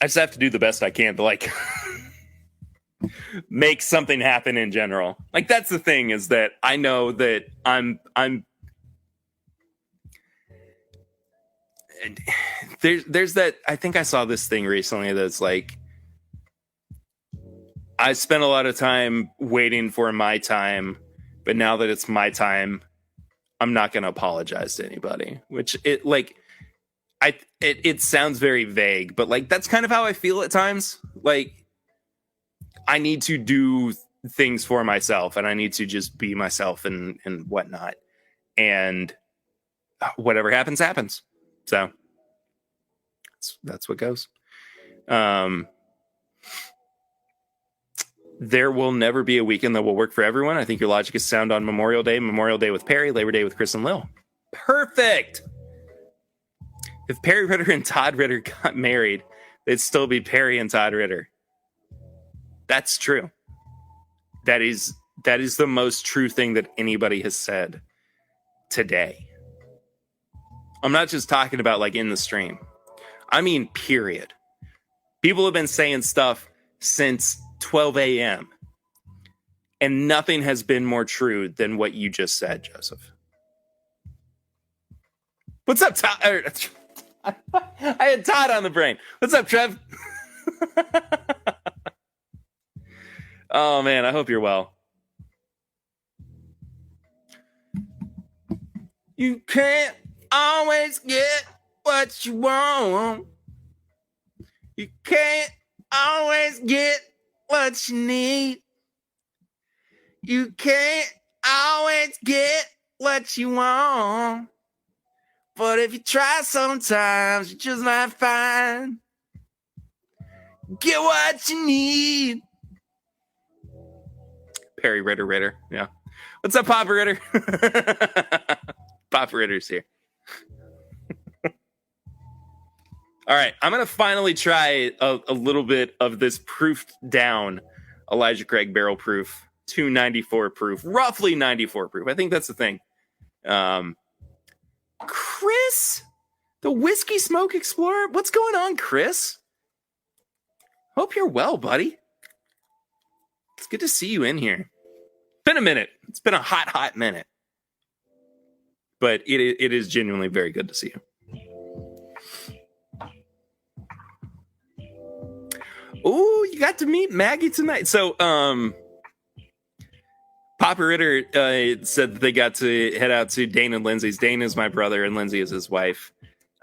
I just have to do the best I can to like make something happen in general. Like that's the thing, is that I know that I'm there's that, I think I saw this thing recently that's like, I spent a lot of time waiting for my time, but now that it's my time, I'm not going to apologize to anybody, which it sounds very vague, but like, that's kind of how I feel at times. Like I need to do things for myself and I need to just be myself and whatnot. And whatever happens, happens. So that's what goes. There will never be a weekend that will work for everyone. I think your logic is sound on Memorial Day with Perry, Labor Day with Chris and Lil. Perfect. If Perry Ritter and Todd Ritter got married, they'd still be Perry and Todd Ritter. That's true. That is the most true thing that anybody has said today. I'm not just talking about like in the stream. I mean, period. People have been saying stuff since 12 a.m. and nothing has been more true than what you just said, Joseph. What's up, Todd? I had Todd on the brain. What's up, Trev? Oh, man, I hope you're well. You can't always get what you want. You can't always get what you need. You can't always get what you want. But if you try sometimes, you just might find get what you need. Perry Ritter. Yeah. What's up, Papa Ritter? Papa Ritter's here. All right, I'm going to finally try a little bit of this proofed down Elijah Craig barrel proof, 294 proof, roughly 94 proof. I think that's the thing. Chris, the Whiskey Smoke Explorer. What's going on, Chris? Hope you're well, buddy. It's good to see you in here. Been a minute. It's been a hot minute. But it is genuinely very good to see you. Oh, you got to meet Maggie tonight. So, Papa Ritter said that they got to head out to Dane and Lindsay's. Dane is my brother and Lindsay is his wife.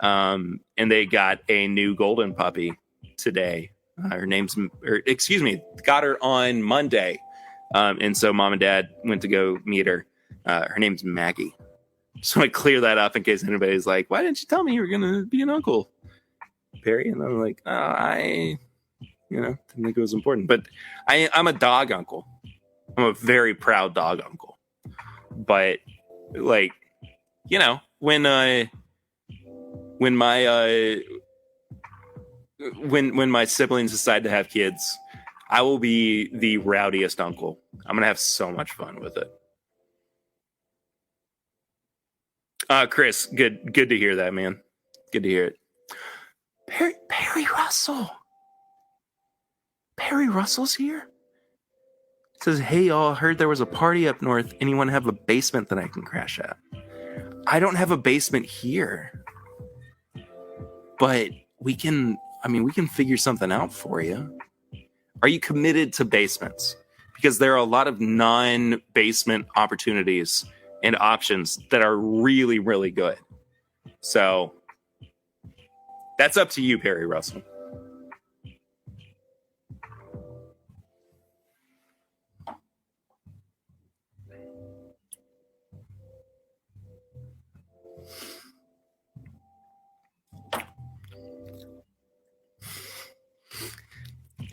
And they got a new golden puppy today. Got her on Monday. And so mom and dad went to go meet her. Her name's Maggie. So I clear that up in case anybody's like, why didn't you tell me you were going to be an uncle, Perry? And I'm like, I didn't think it was important. But I'm a dog uncle. I'm a very proud dog uncle. But like, when my siblings decide to have kids, I will be the rowdiest uncle. I'm gonna have so much fun with it. Chris, good to hear that, man. Good to hear it. Perry Russell. Perry Russell's here. Says, hey, y'all, heard there was a party up north. Anyone have a basement that I can crash at? I don't have a basement here. But we can figure something out for you. Are you committed to basements? Because there are a lot of non-basement opportunities and options that are really, really good. So that's up to you, Perry Russell.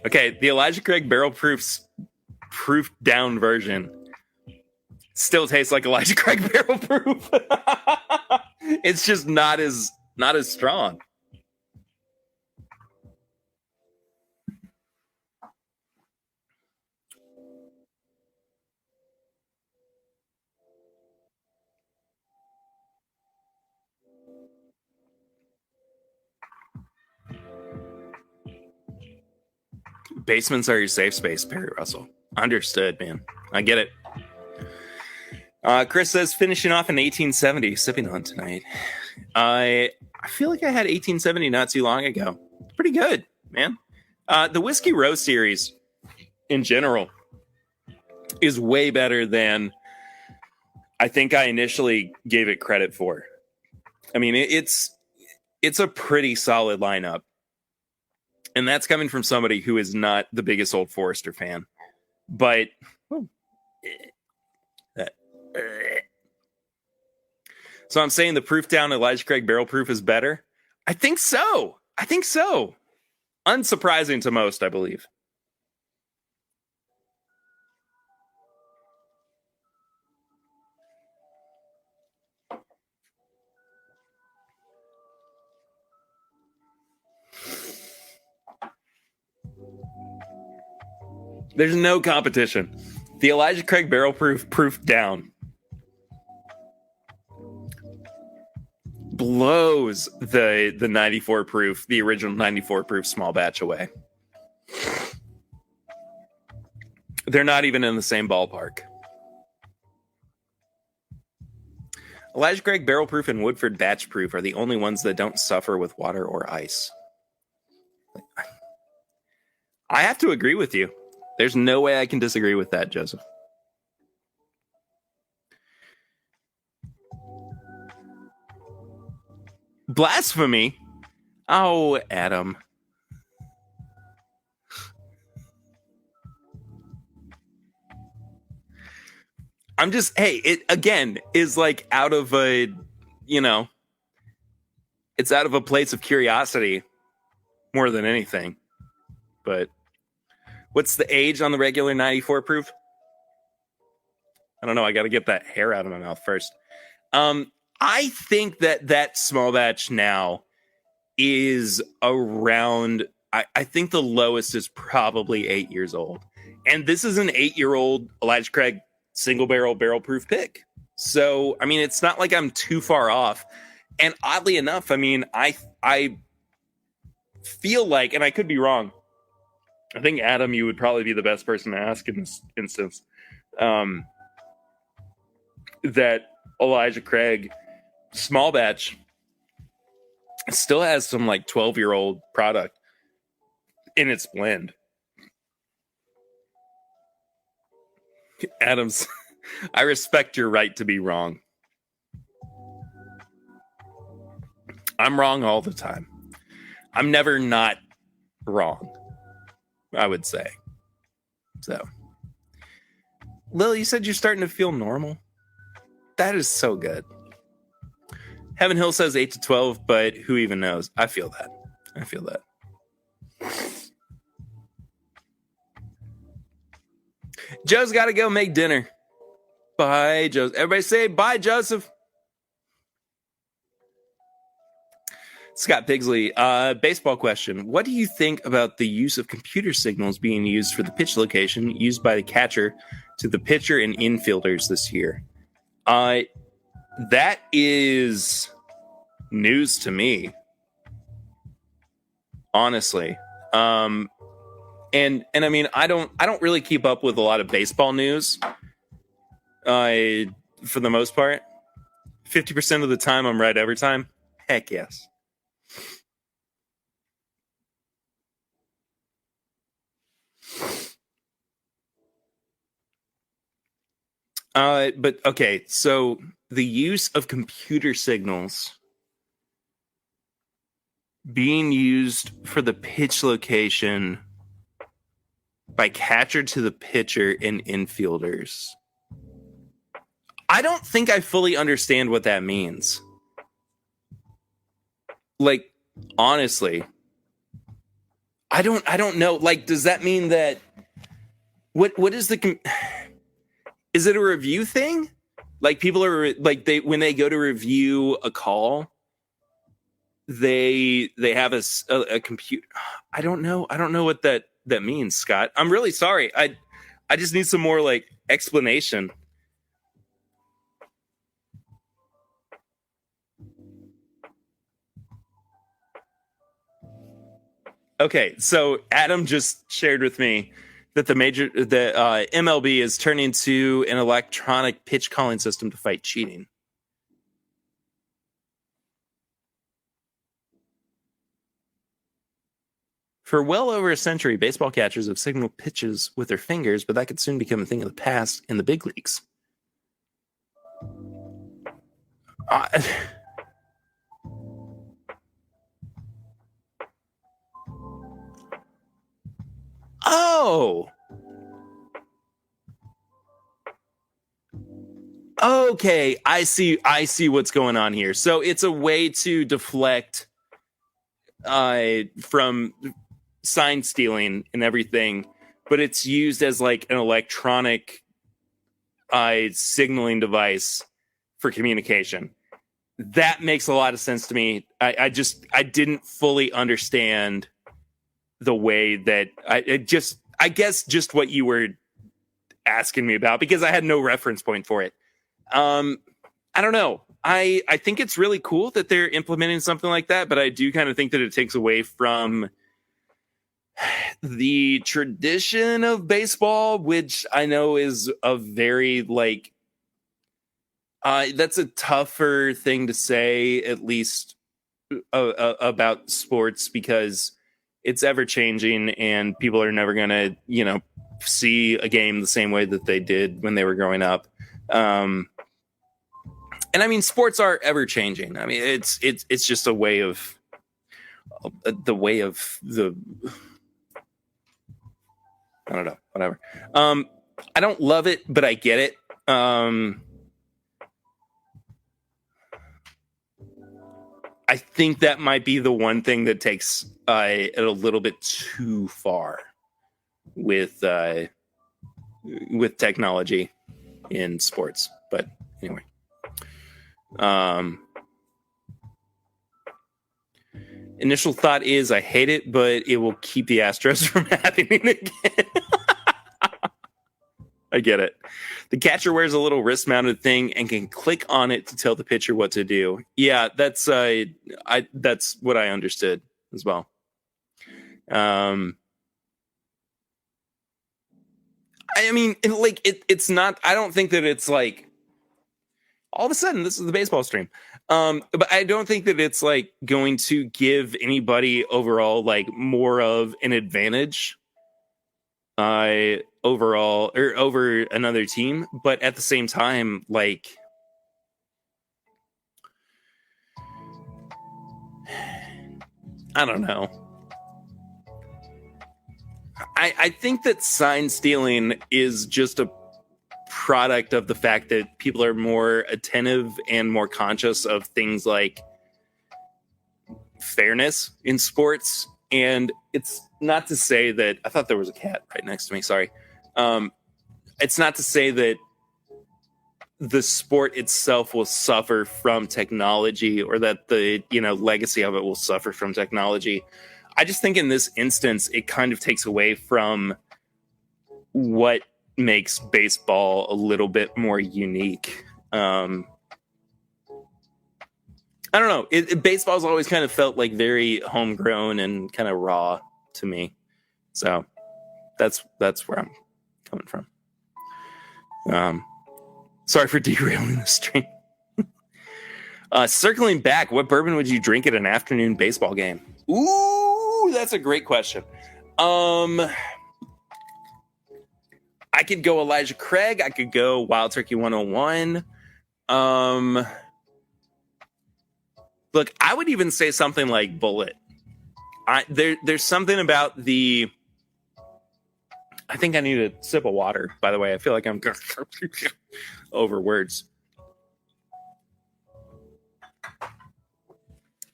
Okay, the Elijah Craig Barrel Proof down version still tastes like Elijah Craig Barrel Proof. It's just not as strong. Basements are your safe space, Perry Russell. Understood, man. I get it. Chris says, finishing off in 1870, sipping on tonight. I feel like I had 1870 not too long ago. Pretty good, man. The Whiskey Row series, in general, is way better than I think I initially gave it credit for. I mean, it's a pretty solid lineup. And that's coming from somebody who is not the biggest Old Forester fan. But so I'm saying the proof down Elijah Craig Barrel Proof is better? I think so. Unsurprising to most, I believe. There's no competition. The Elijah Craig Barrel Proof down blows the 94 proof, the original 94 proof small batch away. They're not even in the same ballpark. Elijah Craig Barrel Proof and Woodford Batch Proof are the only ones that don't suffer with water or ice. I have to agree with you. There's no way I can disagree with that, Joseph. Blasphemy? Oh, Adam. I'm just, hey, it again is like out of a, it's out of a place of curiosity more than anything. But what's the age on the regular 94 proof? I don't know. I got to get that hair out of my mouth first. I think that small batch now is around, I think the lowest is probably 8 years old. And this is an 8-year-old Elijah Craig single barrel proof pick. So, I mean, it's not like I'm too far off. And oddly enough, I mean, I feel like, and I could be wrong, I think, Adam, you would probably be the best person to ask in this instance, that Elijah Craig small batch still has some like 12-year-old product in its blend. Adams, I respect your right to be wrong. I'm wrong all the time. I'm never not wrong, I would say. So, Lil, you said you're starting to feel normal. That is so good. Heaven Hill says 8 to 12, but who even knows? I feel that. Joe's got to go make dinner. Bye, Joseph. Everybody say bye, Joseph. Scott Pigsley, baseball question. What do you think about the use of computer signals being used for the pitch location used by the catcher to the pitcher and infielders this year? That is news to me, honestly. And I mean, I don't really keep up with a lot of baseball news. For the most part, 50% of the time I'm right every time. Heck yes. But okay, so the use of computer signals being used for the pitch location by catcher to the pitcher and infielders. I don't think I fully understand what that means. Like, honestly, I don't know. Like, does that mean that what is the is it a review thing? Like, people are like, they when they go to review a call, they have a computer. I don't know what that means, Scott. I'm really sorry. I just need some more like explanation. Okay, so Adam just shared with me that the MLB is turning to an electronic pitch calling system to fight cheating. For well over a century, baseball catchers have signaled pitches with their fingers, but that could soon become a thing of the past in the big leagues. Oh. Okay, I see what's going on here. So it's a way to deflect from sign stealing and everything, but it's used as like an electronic signaling device for communication. That makes a lot of sense to me. I didn't fully understand the way that I guess just what you were asking me about, because I had no reference point for it. I don't know. I think it's really cool that they're implementing something like that, but I do kind of think that it takes away from the tradition of baseball, which I know is a very like that's a tougher thing to say, at least about sports, because it's ever changing and people are never going to, see a game the same way that they did when they were growing up. And I mean, sports are ever changing. I mean, it's just a way of the. I don't know. Whatever. I don't love it, but I get it. I think that might be the one thing that takes it a little bit too far with technology in sports. But anyway, initial thought is I hate it, but it will keep the Astros from happening again. I get it. The catcher wears a little wrist-mounted thing and can click on it to tell the pitcher what to do. Yeah, that's that's what I understood as well. I mean, it's not. I don't think that it's like all of a sudden this is the baseball stream. But I don't think that it's like going to give anybody overall like more of an advantage overall or over another team. But at the same time, like, I don't know. I think that sign stealing is just a product of the fact that people are more attentive and more conscious of things like fairness in sports. And it's not to say that I thought there was a cat right next to me. Sorry. It's not to say that the sport itself will suffer from technology or that the, legacy of it will suffer from technology. I just think in this instance, it kind of takes away from what makes baseball a little bit more unique. I don't know. Baseball's always kind of felt like very homegrown and kind of raw to me. So that's where I'm coming from. Sorry for derailing the stream. Circling back, what bourbon would you drink at an afternoon baseball game? Ooh, that's a great question. I could go Elijah Craig. I could go Wild Turkey 101. Look, I would even say something like Bullet. There's something about the... I think I need a sip of water, by the way. I feel like I'm over words.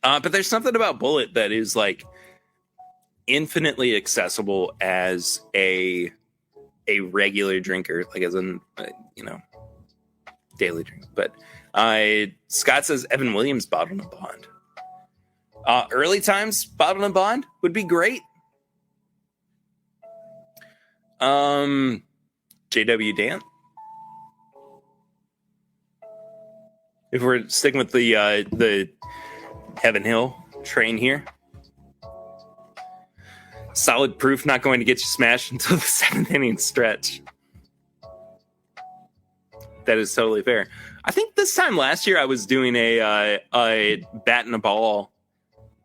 But there's something about Bullet that is like infinitely accessible as a regular drinker, like as an daily drink. But Scott says Evan Williams Bottled and Bond. Early times Bottled and Bond would be great. JW Dan. If we're sticking with the Heaven Hill train here. Solid proof, not going to get you smashed until the 7th inning stretch. That is totally fair. I think this time last year I was doing a bat and a ball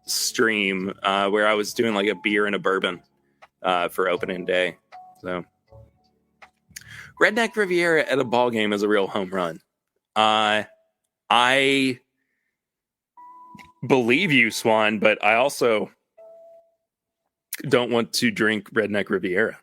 stream where I was doing like a beer and a bourbon for opening day. So Redneck Riviera at a ball game is a real home run. I believe you, Swan, but I also don't want to drink Redneck Riviera.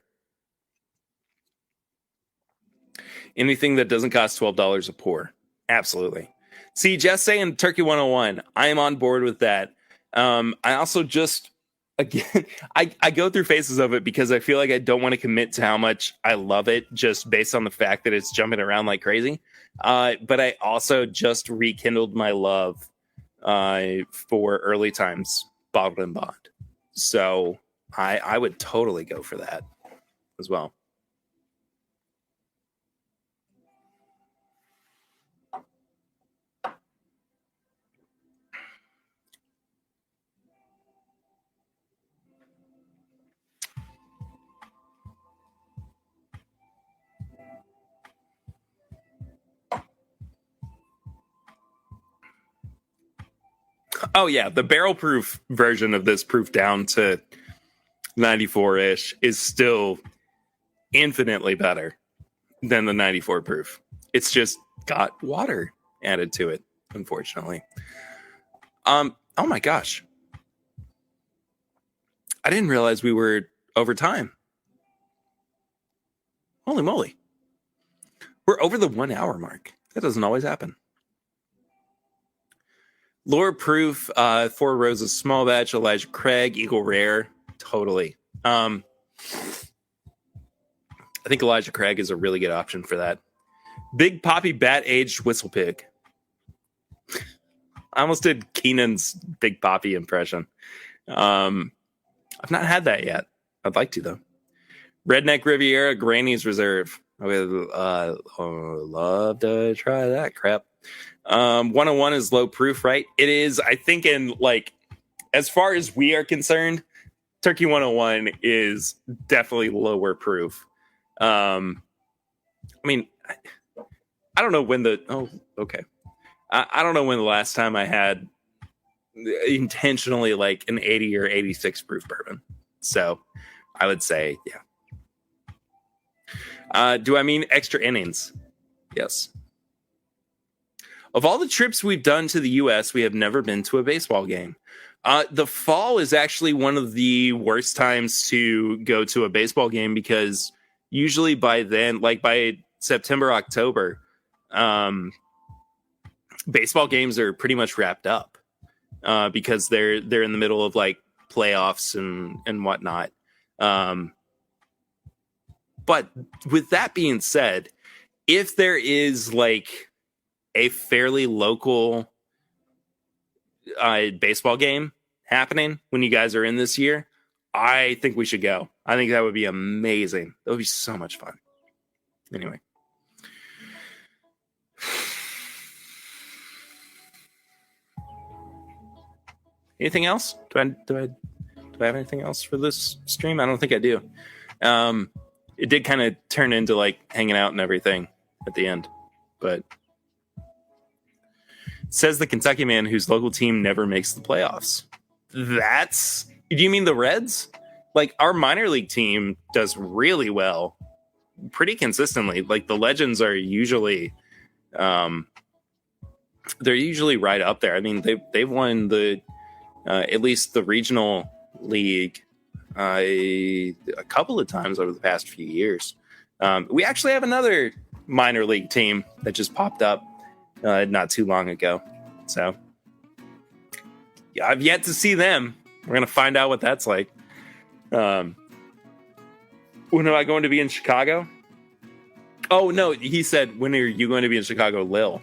Anything that doesn't cost $12 a pour. Absolutely. See, Jess saying Turkey 101. I am on board with that. I also just, again, I go through phases of it because I feel like I don't want to commit to how much I love it just based on the fact that it's jumping around like crazy. But I also just rekindled my love for early times Bottled and Bond. So I would totally go for that as well. Oh, yeah. The barrel proof version of this proof down to 94-ish is still infinitely better than the 94 proof. It's just got water added to it, unfortunately. Oh, my gosh. I didn't realize we were over time. Holy moly. We're over the 1 hour mark. That doesn't always happen. Lower proof, Four Roses small batch, Elijah Craig, Eagle Rare. Totally. I think Elijah Craig is a really good option for that. Big Poppy Bat Aged Whistle Pig. I almost did Keenan's Big Poppy impression. I've not had that yet. I'd like to, though. Redneck Riviera, Granny's Reserve. I would love to try that crap. 101 is low proof, right? It is, I think, in like, as far as we are concerned, Turkey 101 is definitely lower proof. I mean, I don't know when I don't know when the last time I had intentionally like an 80 or 86 proof bourbon. So I would say, yeah. Do I mean extra innings? Yes. Of all the trips we've done to the U.S., we have never been to a baseball game. The fall is actually one of the worst times to go to a baseball game because usually by then, like by September, October, baseball games are pretty much wrapped up because they're in the middle of like playoffs and whatnot. But with that being said, if there is like a fairly local baseball game happening when you guys are in this year, I think we should go. I think that would be amazing. That would be so much fun. Anyway. Anything else? Do I have anything else for this stream? I don't think I do. It did kind of turn into like hanging out and everything at the end, but it says the Kentucky man whose local team never makes the playoffs. Do you mean the Reds? Like, our minor league team does really well, pretty consistently. Like, the Legends are usually, they're usually right up there. I mean, they've won the at least the regional league a couple of times over the past few years. We actually have another minor league team that just popped up not too long ago. So, yeah, I've yet to see them. We're gonna find out what that's like. When am I going to be in Chicago? Oh no, he said, when are you going to be in Chicago, Lil?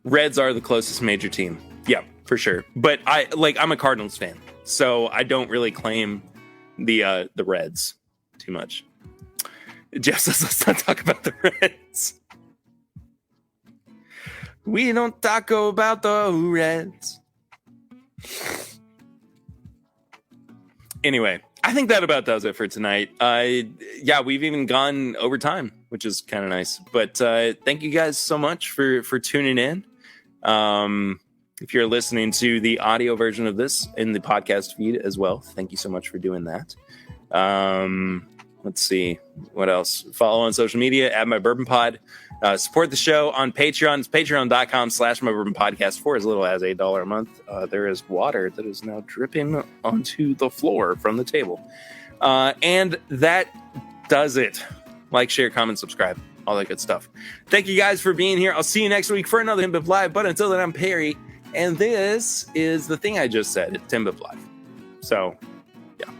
Reds are the closest major team. Yeah, for sure. But I'm a Cardinals fan, so I don't really claim the Reds too much. Jeff says, let's not talk about the Reds. We don't talk about the Reds. Anyway, I think that about does it for tonight. Yeah, we've even gone over time, which is kind of nice. But thank you guys so much for tuning in. If you're listening to the audio version of this in the podcast feed as well, thank you so much for doing that. Let's see what else. Follow on social media at My Bourbon Pod. Support the show on Patreon. It's patreon.com/MyBourbonPodcast for as little as $8 a month. There is water that is now dripping onto the floor from the table. And that does it. Like, share, comment, subscribe, all that good stuff. Thank you guys for being here. I'll see you next week for another TIMBP Live. But until then, I'm Perry. And this is the thing I just said. It's TIMBP Live. So, yeah.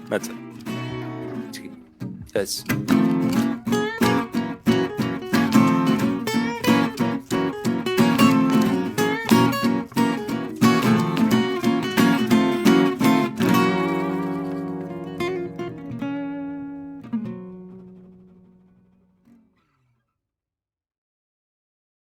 That's it. That's